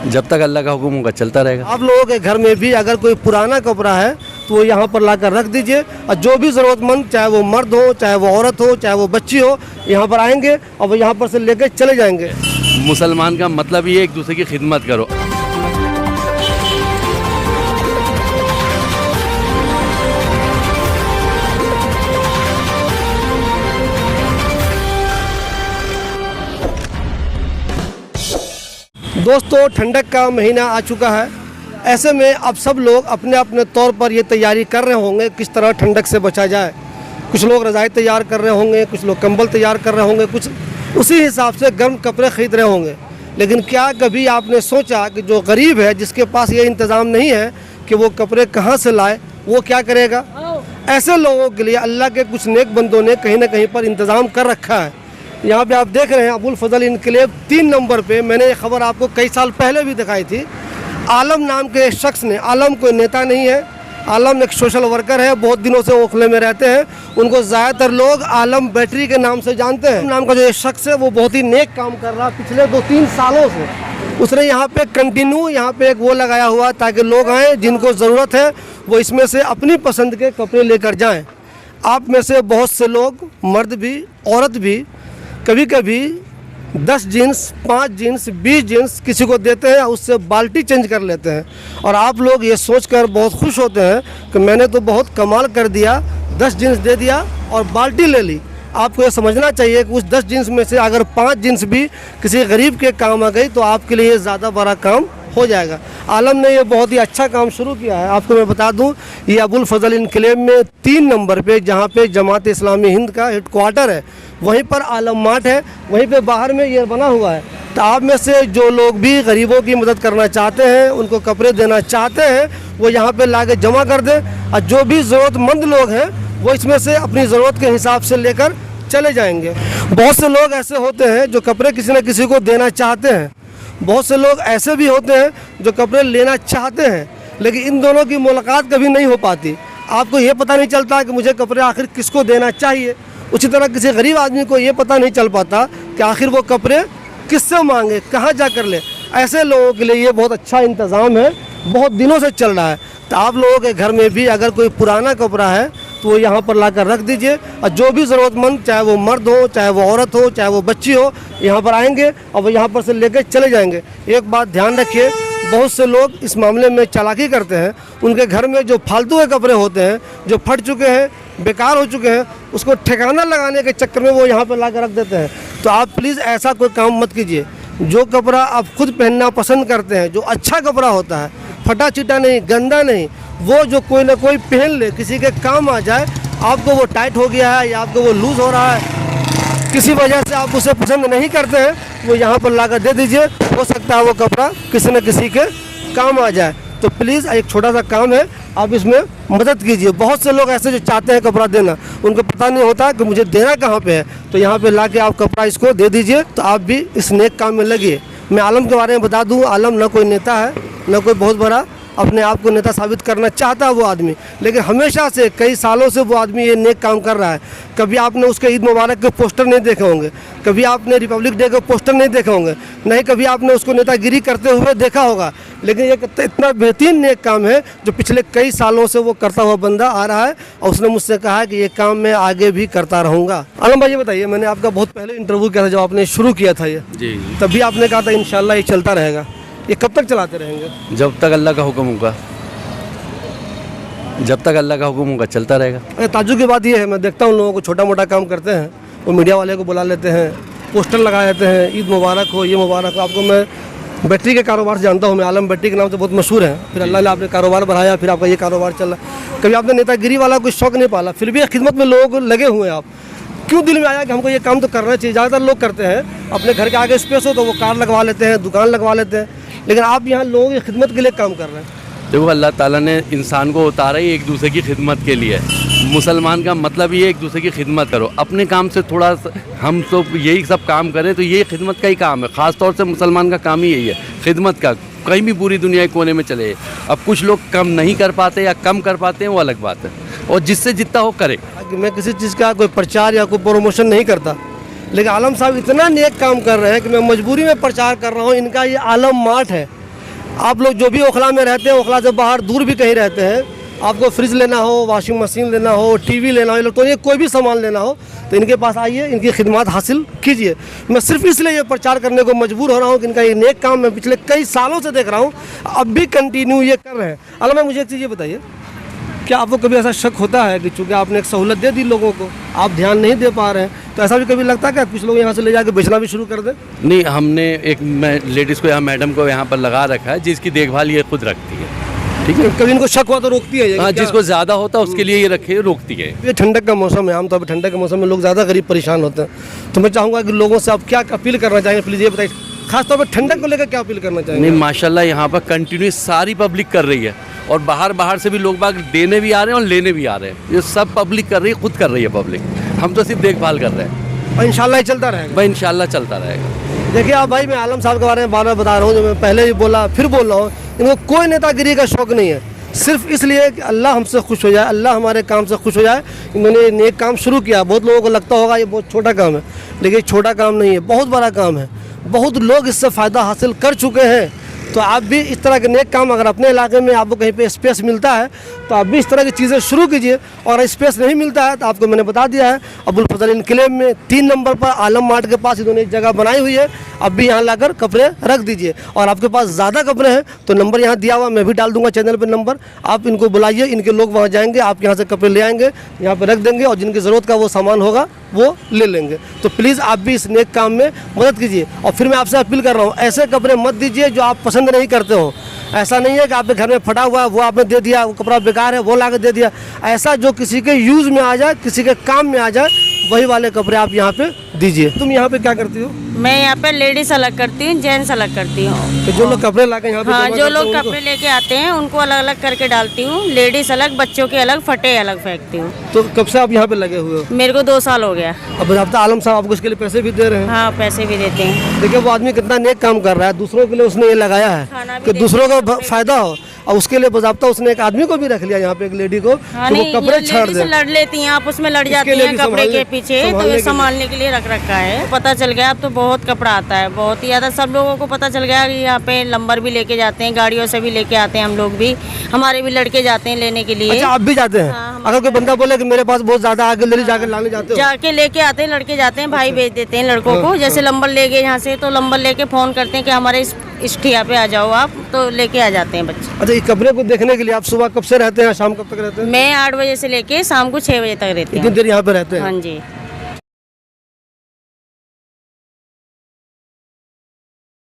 जब तक अल्लाह का हुक्म होगा चलता रहेगा। आप लोगों के घर में भी अगर कोई पुराना कपड़ा है तो वो यहाँ पर लाकर रख दीजिए, और जो भी ज़रूरतमंद, चाहे वो मर्द हो, चाहे वो औरत हो, चाहे वो बच्ची हो, यहाँ पर आएंगे और वो यहाँ पर से लेकर चले जाएंगे। मुसलमान का मतलब ये एक दूसरे की खिदमत करो। दोस्तों, ठंडक का महीना आ चुका है। ऐसे में अब सब लोग अपने अपने तौर पर ये तैयारी कर रहे होंगे किस तरह ठंडक से बचा जाए। कुछ लोग रज़ाई तैयार कर रहे होंगे, कुछ लोग कंबल तैयार कर रहे होंगे, कुछ उसी हिसाब से गर्म कपड़े ख़रीद रहे होंगे। लेकिन क्या कभी आपने सोचा कि जो गरीब है, जिसके पास ये इंतज़ाम नहीं है कि वो कपड़े कहाँ से लाए, वो क्या करेगा? ऐसे लोगों के लिए अल्लाह के कुछ नेक बंदों ने कहीं ना कहीं पर इंतज़ाम कर रखा है। यहाँ पे आप देख रहे हैं अबुल फजल इनकलेब 3 नंबर पे। मैंने ये खबर आपको कई साल पहले भी दिखाई थी। आलम नाम के शख्स ने, आलम कोई नेता नहीं है, आलम एक सोशल वर्कर है, बहुत दिनों से ओखले में रहते हैं। उनको ज़्यादातर लोग आलम बैटरी के नाम से जानते हैं। नाम का जो ये शख्स है वो बहुत ही नेक काम कर रहा है पिछले 2-3 सालों से। उसने यहाँ पे कंटिन्यू यहाँ पे एक वो लगाया हुआ ताकि लोग आएँ, जिनको ज़रूरत है वो इसमें से अपनी पसंद के कपड़े लेकर जाएँ। आप में से बहुत से लोग, मर्द भी औरत भी, कभी कभी 10 जीन्स, 5 जीन्स, 20 जीन्स किसी को देते हैं, उससे बाल्टी चेंज कर लेते हैं। और आप लोग ये सोचकर बहुत खुश होते हैं कि मैंने तो बहुत कमाल कर दिया, 10 जीन्स दे दिया और बाल्टी ले ली। आपको ये समझना चाहिए कि उस 10 जीन्स में से अगर 5 जीन्स भी किसी गरीब के काम आ गई तो आपके लिए ज़्यादा बड़ा काम हो जाएगा। आलम ने ये बहुत ही अच्छा काम शुरू किया है। आपको मैं बता दूं, ये अबुल फजल इनकलेब में 3 नंबर पे, जहाँ पे जमात इस्लामी हिंद का हेडक्वार्टर है, वहीं पर आलम मार्ट है, वहीं पे बाहर में ये बना हुआ है। तो आप में से जो लोग भी गरीबों की मदद करना चाहते हैं, उनको कपड़े देना चाहते हैं, वो यहाँ पे ला के जमा कर दें। और जो भी ज़रूरतमंद लोग हैं वो इसमें से अपनी ज़रूरत के हिसाब से लेकर चले जाएंगे। बहुत से लोग ऐसे होते हैं जो कपड़े किसी न किसी को देना चाहते हैं, बहुत से लोग ऐसे भी होते हैं जो कपड़े लेना चाहते हैं, लेकिन इन दोनों की मुलाकात कभी नहीं हो पाती। आपको ये पता नहीं चलता कि मुझे कपड़े आखिर किसको देना चाहिए। उसी तरह किसी गरीब आदमी को ये पता नहीं चल पाता कि आखिर वो कपड़े किससे मांगे, कहाँ जा कर ले। ऐसे लोगों के लिए ये बहुत अच्छा इंतज़ाम है, बहुत दिनों से चल रहा है। तो आप लोगों के घर में भी अगर कोई पुराना कपड़ा है तो वो यहाँ पर लाकर रख दीजिए, और जो भी ज़रूरतमंद, चाहे वो मर्द हो, चाहे वो औरत हो, चाहे वो बच्ची हो, यहाँ पर आएंगे और वो यहाँ पर से लेकर चले जाएंगे। एक बात ध्यान रखिए, बहुत से लोग इस मामले में चालाकी करते हैं। उनके घर में जो फालतू के कपड़े होते हैं, जो फट चुके हैं, बेकार हो चुके हैं, उसको ठिकाना लगाने के चक्कर में वो यहाँ पर ला कर रख देते हैं। तो आप प्लीज़ ऐसा कोई काम मत कीजिए। जो कपड़ा आप खुद पहनना पसंद करते हैं, जो अच्छा कपड़ा होता है, फटा चिटा नहीं, गंदा नहीं, वो जो कोई ना कोई पहन ले, किसी के काम आ जाए, आपको वो टाइट हो गया है या आपको वो लूज़ हो रहा है, किसी वजह से आप उसे पसंद नहीं करते हैं, वो यहाँ पर लाकर दे दीजिए। हो सकता है वो कपड़ा किसी न किसी के काम आ जाए। तो प्लीज़ एक छोटा सा काम है, आप इसमें मदद कीजिए। बहुत से लोग ऐसे जो चाहते हैं कपड़ा देना, उनको पता नहीं होता कि मुझे देना कहाँ पे है, तो यहाँ पे लाके आप कपड़ा इसको दे दीजिए। तो आप भी इस नेक काम में लगिए। मैं आलम के बारे में बता दूँ, आलम ना कोई नेता है, ना कोई बहुत बड़ा अपने आप को नेता साबित करना चाहता है वो आदमी, लेकिन हमेशा से कई सालों से वो आदमी ये नेक काम कर रहा है। कभी आपने उसके ईद मुबारक के पोस्टर नहीं देखे होंगे, कभी आपने रिपब्लिक डे के पोस्टर नहीं देखे होंगे, नहीं कभी आपने उसको नेतागिरी करते हुए देखा होगा, लेकिन ये इतना बेहतरीन नेक काम है जो पिछले कई सालों से वो करता हुआ बंदा आ रहा है। और उसने मुझसे कहा कि ये काम मैं आगे भी करता रहूँगा। आलम भाई, ये बताइए, मैंने आपका बहुत पहले इंटरव्यू किया था जब आपने शुरू किया था ये, जी, तभी आपने कहा था इंशाल्लाह ये चलता रहेगा। ये कब तक चलाते रहेंगे? जब तक अल्लाह का हुक्म होगा, जब तक अल्लाह का हुक्म होगा चलता रहेगा। ताज्जुब की बात ये है, मैं देखता हूँ लोगों को छोटा मोटा काम करते हैं, वो मीडिया वाले को बुला लेते हैं, पोस्टर लगा देते हैं, ईद मुबारक हो, ये मुबारक हो। आपको मैं बैटरी के कारोबार से जानता हूँ, मैं आलम बैटरी के नाम से बहुत मशहूर है। फिर अल्लाह ने आपने कारोबार बढ़ाया, फिर आपका ये कारोबार चल रहा। कभी आपने नेतागिरी वाला कोई शौक नहीं पाला, फिर भी खिदमत में लोग लगे हुए हैं। आप क्यों दिल में आया कि हमको ये काम तो करना चाहिए? ज़्यादातर लोग करते हैं, अपने घर के आगे स्पेस हो तो वो कार लगवा लेते हैं, दुकान लगवा लेते हैं, लेकिन आप यहाँ लोगों की खिदमत के लिए काम कर रहे हैं। देखो, अल्लाह ताला ने इंसान को उतारा ही एक दूसरे की खिदमत के लिए। मुसलमान का मतलब ये एक दूसरे की खिदमत करो। अपने काम से थोड़ा हम तो यही सब काम करें तो ये खिदमत का ही काम है। ख़ास तौर से मुसलमान का काम ही यही है, खिदमत का। कहीं भी पूरी दुनिया के कोने में चले, अब कुछ लोग कम नहीं कर पाते या कम कर पाते हैं, वो अलग बात है, और जिससे जितना हो करे। मैं किसी चीज़ का कोई प्रचार या कोई प्रमोशन नहीं करता, लेकिन आलम साहब इतना नेक काम कर रहे हैं कि मैं मजबूरी में प्रचार कर रहा हूँ। इनका ये आलम मार्ट है, आप लोग जो भी ओखला में रहते हैं, ओखला से बाहर दूर भी कहीं रहते हैं, आपको फ्रिज लेना हो, वॉशिंग मशीन लेना हो, टीवी लेना हो, इलेक्ट्रॉनिक कोई भी सामान लेना हो तो इनके पास आइए, इनकी खिदमत हासिल कीजिए। मैं सिर्फ इसलिए ये प्रचार करने को मजबूर हो रहा हूँ कि इनका ये नेक काम मैं पिछले कई सालों से देख रहा हूँ, अब भी कंटिन्यू ये कर रहे हैं। अल्लाह, मुझे एक चीज़ ये बताइए, क्या आपको कभी ऐसा शक होता है कि चूँकि आपने एक सहूलत दे दी लोगों को, आप ध्यान नहीं दे पा रहे हैं, तो ऐसा भी कभी लगता है कि कुछ लोग यहाँ से ले जाकर बेचना भी शुरू कर दें? नहीं, हमने एक लेडीज़ को यहाँ, मैडम को यहाँ पर लगा रखा है जिसकी देखभाल ये खुद रखती है। ठीक है, कभी इनको शक हुआ तो रोकती है ये? हाँ, जिसको ज़्यादा होता है उसके लिए ये रखे, रोकती है। ये ठंडक का मौसम है, आमतौर पर ठंडक के मौसम में लोग ज़्यादा गरीब परेशान होते हैं, तो मैं चाहूँगा कि लोगों से आप क्या अपील करना चाहेंगे, प्लीज़ ये बताइए, खासतौर पर ठंडक को लेकर क्या अपील करना चाहेंगे? नहीं, माशाल्लाह यहाँ पर कंटिन्यूस सारी पब्लिक कर रही है और बाहर से भी लोग बाग देने भी आ रहे हैं और लेने भी आ रहे हैं। ये सब पब्लिक कर रही है, खुद कर रही है पब्लिक, हम तो सिर्फ देखभाल कर रहे हैं। और इंशाल्लाह ये चलता रहेगा? भाई इंशाल्लाह चलता रहेगा। देखिए आप भाई, मैं आलम साहब के बारे में बार बार बता रहा हूँ, जो मैं पहले भी बोला फिर बोल रहा हूँ, इनको कोई नेतागिरी का शौक़ नहीं है, सिर्फ इसलिए कि अल्लाह हमसे खुश हो जाए, अल्लाह हमारे काम से खुश हो जाए, इन्होंने नेक काम शुरू किया। बहुत लोगों को लगता होगा ये बहुत छोटा काम है, लेकिन छोटा काम नहीं है, बहुत बड़ा काम है, बहुत लोग इससे फ़ायदा हासिल कर चुके हैं। तो आप भी इस तरह के नेक काम, अगर अपने इलाके में आपको कहीं पे स्पेस मिलता है तो आप भी इस तरह की चीज़ें शुरू कीजिए, और स्पेस नहीं मिलता है तो आपको मैंने बता दिया है, अबुल फजल इनकलेव में 3 नंबर पर आलम मार्ट के पास इन्होंने एक जगह बनाई हुई है, अब भी यहाँ लाकर कपड़े रख दीजिए। और आपके पास ज़्यादा कपड़े हैं तो नंबर यहाँ दिया हुआ, मैं भी डाल दूंगा चैनल पर नंबर, आप इनको बुलाइए, इनके लोग वहाँ जाएंगे, आप यहाँ से कपड़े ले आएंगे, यहाँ पर रख देंगे, और जिनकी ज़रूरत का वो सामान होगा वो ले लेंगे। तो प्लीज़ आप भी इस नेक काम में मदद कीजिए। और फिर मैं आपसे अपील कर रहा हूँ, ऐसे कपड़े मत दीजिए जो आप पसंद नहीं करते हो। ऐसा नहीं है कि आपके घर में फटा हुआ है वो आपने दे दिया, वो कपड़ा बेकार है वो ला के दे दिया। ऐसा जो किसी के यूज़ में आ जाए, किसी के काम में आ जाए, वही वाले कपड़े आप यहाँ पे दीजिए। तुम यहाँ पे क्या करती हो? मैं यहाँ पे लेडीज अलग करती हूँ, जेंट्स अलग करती हूँ। तो जो लोग कपड़े ला के यहाँ पे हाँ, जमा जो करते लोग हैं, कपड़े लेके आते हैं उनको अलग अलग करके डालती हूँ, लेडीज अलग, बच्चों के अलग, फटे अलग फेंकती हूँ। तो कब से आप यहाँ पे लगे हुए हो? मेरे को 2 साल हो गया। अब अब तो आलम साहब आपको इसके लिए पैसे भी दे रहे हैं। हाँ, पैसे भी देते हैं। देखिए वो आदमी कितना नेक काम कर रहा है, दूसरों के लिए उसने ये लगाया है खाना भी कि देते दूसरों हैं, को फायदा हो, और उसके लिए बजाबता उसने एक आदमी को भी रख लिया यहाँ पे, एक लेडी को, हाँ, कि वो नहीं, कपड़े ये छाड़ लेडीज दे। लड़ लेती हैं, आपस में लड़ जाती लिए हैं भी कपड़े के संभालने पीछे, तो के ये लिए। संभालने के लिए रख रखा है। पता चल गया अब तो बहुत कपड़ा आता है, बहुत ही ज़्यादा, सब लोगों को पता चल गया कि यहाँ पे लंबर भी लेके जाते हैं, गाड़ियों से भी लेके आते हैं, हम लोग भी, हमारे भी लड़के जाते हैं लेने के लिए। अच्छा, आप भी जाते हैं? हाँ, अगर कोई बंदा बोले कि मेरे पास बहुत ज्यादा आगे ले जाकर लाने जाते हो? जाके लेके आते हैं, लड़के जाते हैं, भाई भेज देते हैं लड़कों को। जैसे लंबर ले गए यहाँ से तो लंबर लेके फ़ोन करते हैं कि हमारे इस ठिया पे आ जाओ आप, तो लेके आ जाते हैं बच्चे। अच्छा, ये कपड़े को देखने के लिए आप सुबह कब से रहते हैं, शाम कब तक रहते हैं? मैं 8 बजे से लेके शाम को 6 बजे तक रहती कितनी हूँ। देर यहाँ पे रहते हैं? हाँ जी।